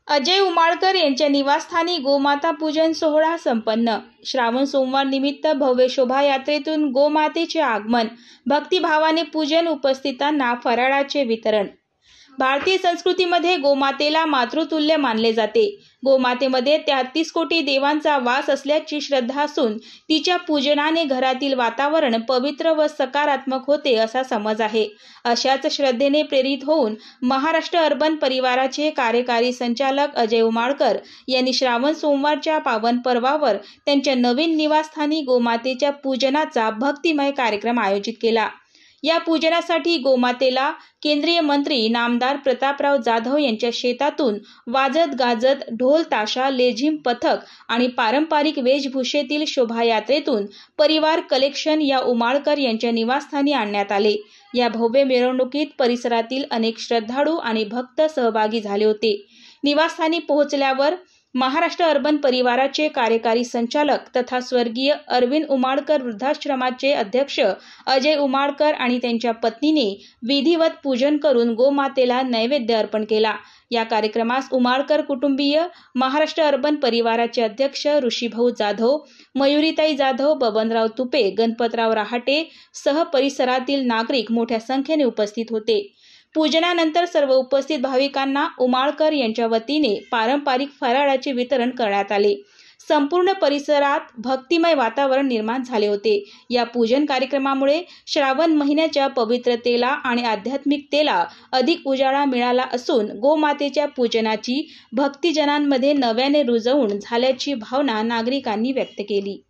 अजय उमाळकर यांच्या निवासस्थानी गोमाता पूजन सोहळा संपन्न। श्रावण सोमवार निमित्त भव्य शोभायात्रेतून गोमातेचे आगमन, भक्तिभावाने पूजन, उपस्थितांना फराळाचे वितरण। भारतीय संस्कृतीमध्ये गोमातेला मातृतुल्य मानले जाते। गोमातेमध्ये 33 कोटी देवांचा वास असल्याची श्रद्धा असून तिच्या पूजनाने घरातील वातावरण पवित्र व सकारात्मक होते असा समज आहे। अशाच श्रद्धेने प्रेरित होऊन महाराष्ट्र अर्बन परिवाराचे कार्यकारी संचालक अजय उमाळकर यांनी श्रावण सोमवारच्या पावन पर्वावर त्यांच्या नवीन निवासस्थानी गोमातेच्या पूजनाचा भक्तिमय कार्यक्रम आयोजित केला। या पूजनासाठी गोमातेला केंद्रीय मंत्री नामदार प्रतापराव जाधव यांच्या शेतातून वाजत गाजत ढोल ताशा लेझिम पथक आणि पारंपरिक वेशभूषेतील शोभायात्रेतून परिवार कलेक्शन या उमाळकर यांच्या निवासस्थानी आणण्यात आले। या भव्य मिरवणुकीत परिसरातील अनेक श्रद्धाळू आणि भक्त सहभागी झाले होते। निवासस्थानी पोहोचल्यावर महाराष्ट्र अर्बन परिवाराचे कार्यकारी संचालक तथा स्वर्गीय अरविंद उमाळकर वृद्धाश्रमाचे अध्यक्ष अजय उमाळकर आणि त्यांच्या पत्नीने विधिवत पूजन करून गोमातेला नैवेद्य अर्पण केला। या कार्यक्रमास उमाळकर कुटुंबीय, महाराष्ट्र अर्बन परिवाराचे अध्यक्ष ऋषीभाऊ जाधव, मयुरीताई जाधव, बबनराव तुपे, गणपतराव रहाटे सह परिसरातील नागरिक मोठ्या संख्येने उपस्थित होते। पूजनानंतर सर्व उपस्थित भाविकांना उमाळकर यांच्या वतीने पारंपरिक फराळाचे वितरण करण्यात आले। संपूर्ण परिसरात भक्तिमय वातावरण निर्माण झाले होते। या पूजन कार्यक्रमामुळे श्रावण महिन्याच्या पवित्रतेला आणि आध्यात्मिकतेला अधिक उजाळा मिळाला असून गोमातेच्या पूजनाची भक्तिजनांमध्ये नव्याने रुजवून झाल्याची भावना नागरिकांनी व्यक्त केली।